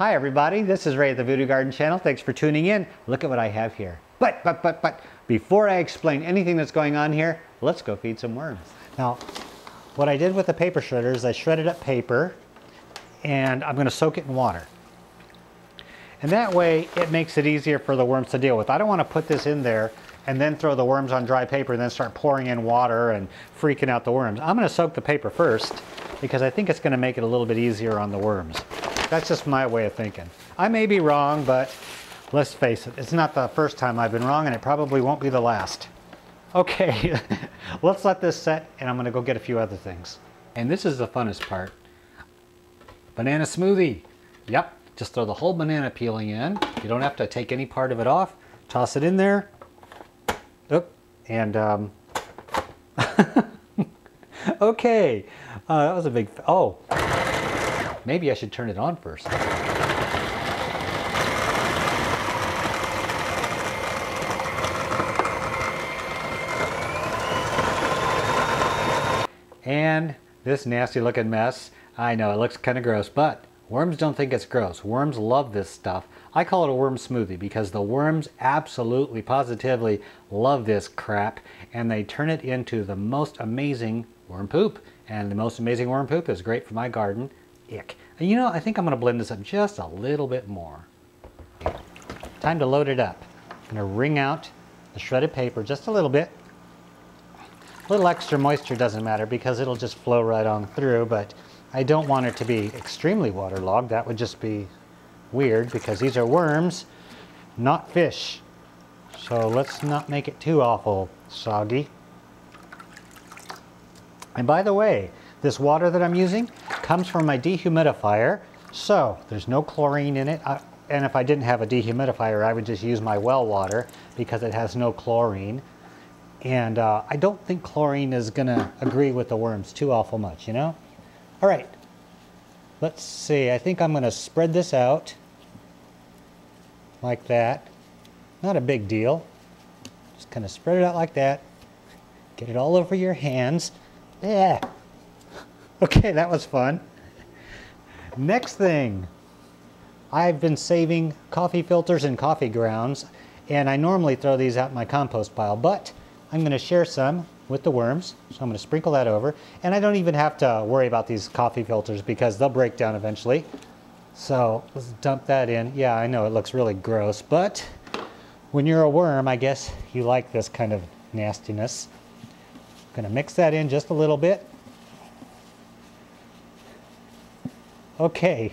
Hi everybody, this is Ray at the Voodoo Garden channel. Thanks for tuning in. Look at what I have here. But, before I explain anything that's going on here, let's go feed some worms. Now, what I did with the paper shredder is I shredded up paper and I'm gonna soak it in water. And that way it makes it easier for the worms to deal with. I don't want to put this in there and then throw the worms on dry paper and then start pouring in water and freaking out the worms. I'm going to soak the paper first because I think it's going to make it a little bit easier on the worms. That's just my way of thinking. I may be wrong, but let's face it, it's not the first time I've been wrong and it probably won't be the last. Okay, let's let this set and I'm going to go get a few other things. And this is the funnest part. Banana smoothie. Yep. Just throw the whole banana peeling in. You don't have to take any part of it off. Toss it in there. Oop. And okay. That was a big, oh. Maybe I should turn it on first. And this nasty looking mess. I know it looks kind of gross, but worms don't think it's gross. Worms love this stuff. I call it a worm smoothie because the worms absolutely, positively love this crap and they turn it into the most amazing worm poop. And the most amazing worm poop is great for my garden. Ick. And you know, I think I'm going to blend this up just a little bit more. Time to load it up. I'm going to wring out the shredded paper just a little bit. A little extra moisture doesn't matter because it'll just flow right on through, but I don't want it to be extremely waterlogged. That would just be weird because these are worms, not fish. So let's not make it too awful soggy. And by the way, this water that I'm using comes from my dehumidifier. So there's no chlorine in it. And if I didn't have a dehumidifier, I would just use my well water because it has no chlorine. And I don't think chlorine is gonna agree with the worms too awful much, you know? All right, let's see. I think I'm going to spread this out like that. Not a big deal. Just kind of spread it out like that. Get it all over your hands. Yeah. Okay, that was fun. Next thing. I've been saving coffee filters and coffee grounds, and I normally throw these out in my compost pile, but I'm going to share some with the worms, so I'm going to sprinkle that over. And I don't even have to worry about these coffee filters because they'll break down eventually. So let's dump that in. Yeah, I know it looks really gross, but when you're a worm, I guess you like this kind of nastiness. I'm going to mix that in just a little bit. Okay.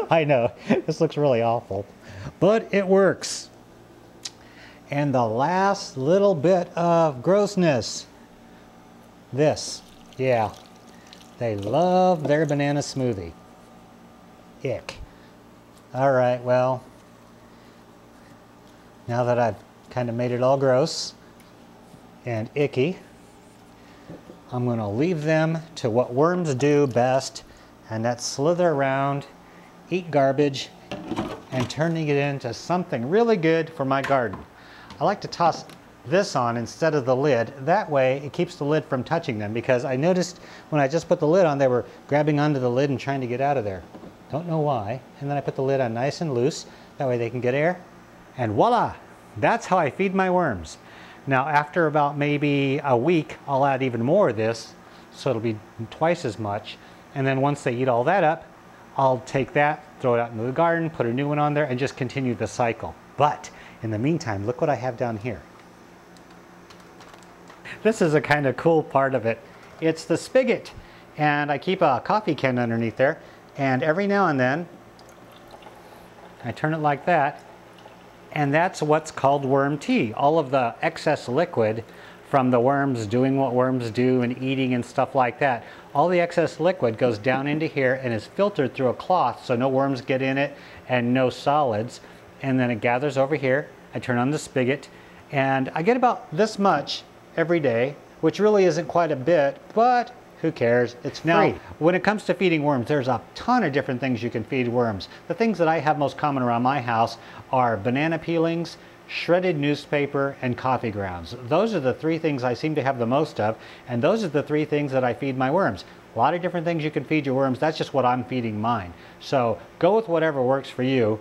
I know, this looks really awful, but it works. And the last little bit of grossness. This. Yeah. They love their banana smoothie. Ick. Alright, well, now that I've kind of made it all gross and icky, I'm going to leave them to what worms do best, and that's slither around, eat garbage, and turning it into something really good for my garden. I like to toss this on instead of the lid. That way it keeps the lid from touching them because I noticed when I just put the lid on they were grabbing onto the lid and trying to get out of there. Don't know why. And then I put the lid on nice and loose. That way they can get air. And voila! That's how I feed my worms. Now after about maybe a week I'll add even more of this so it'll be twice as much. And then once they eat all that up, I'll take that, throw it out into the garden, put a new one on there and just continue the cycle. But in the meantime, look what I have down here. This is a kind of cool part of it. It's the spigot, and I keep a coffee can underneath there, and every now and then I turn it like that, and that's what's called worm tea. All of the excess liquid from the worms doing what worms do and eating and stuff like that, all the excess liquid goes down into here and is filtered through a cloth so no worms get in it and no solids. And then it gathers over here. I turn on the spigot and I get about this much every day, which really isn't quite a bit, but who cares? It's free. Now, when it comes to feeding worms, there's a ton of different things you can feed worms. The things that I have most common around my house are banana peelings, shredded newspaper, and coffee grounds. Those are the three things I seem to have the most of, and those are the three things that I feed my worms. A lot of different things you can feed your worms. That's just what I'm feeding mine. So go with whatever works for you.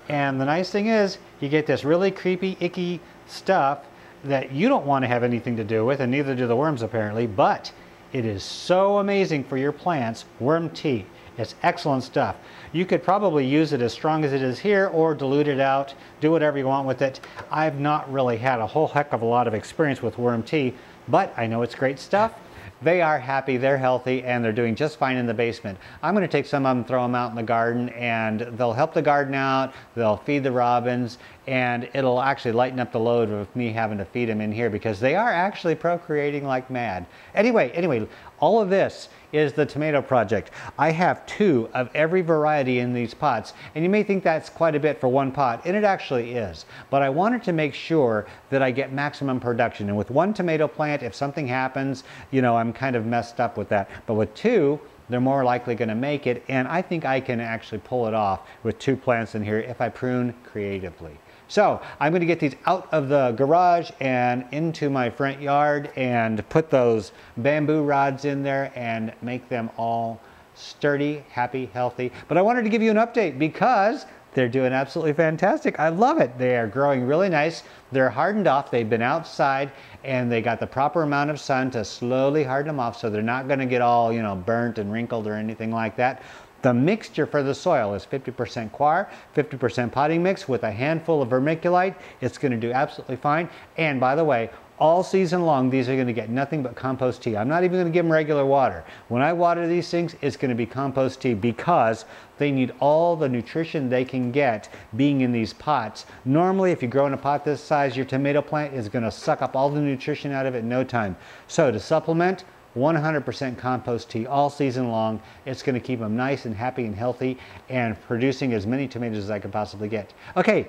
And the nice thing is, you get this really creepy, icky stuff that you don't want to have anything to do with, and neither do the worms apparently, but it is so amazing for your plants. Worm tea. It's excellent stuff. You could probably use it as strong as it is here or dilute it out, do whatever you want with it. I've not really had a whole heck of a lot of experience with worm tea, but I know it's great stuff. They are happy, they're healthy, and they're doing just fine in the basement. I'm going to take some of them, throw them out in the garden, and they'll help the garden out, they'll feed the robins, and it'll actually lighten up the load of me having to feed them in here because they are actually procreating like mad. Anyway, all of this is the tomato project. I have 2 of every variety in these pots, and you may think that's quite a bit for one pot, and it actually is. But I wanted to make sure that I get maximum production, and with one tomato plant, if something happens, you know, I'm kind of messed up with that. But with 2, they're more likely going to make it, and I think I can actually pull it off with 2 plants in here if I prune creatively. So I'm going to get these out of the garage and into my front yard and put those bamboo rods in there and make them all sturdy, happy, healthy. But I wanted to give you an update because they're doing absolutely fantastic. I love it. They are growing really nice. They're hardened off. They've been outside and they got the proper amount of sun to slowly harden them off so they're not going to get all, you know, burnt and wrinkled or anything like that. The mixture for the soil is 50% coir, 50% potting mix with a handful of vermiculite. It's going to do absolutely fine. And by the way, all season long, these are going to get nothing but compost tea. I'm not even going to give them regular water. When I water these things, it's going to be compost tea because they need all the nutrition they can get being in these pots. Normally, if you grow in a pot this size, your tomato plant is going to suck up all the nutrition out of it in no time. So to supplement, 100% compost tea all season long. It's going to keep them nice and happy and healthy and producing as many tomatoes as I can possibly get. Okay,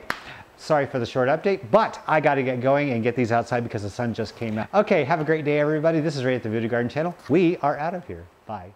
sorry for the short update, but I got to get going and get these outside because the sun just came out. Okay, have a great day, everybody. This is Ray at the Voodoo Garden channel. We are out of here. Bye.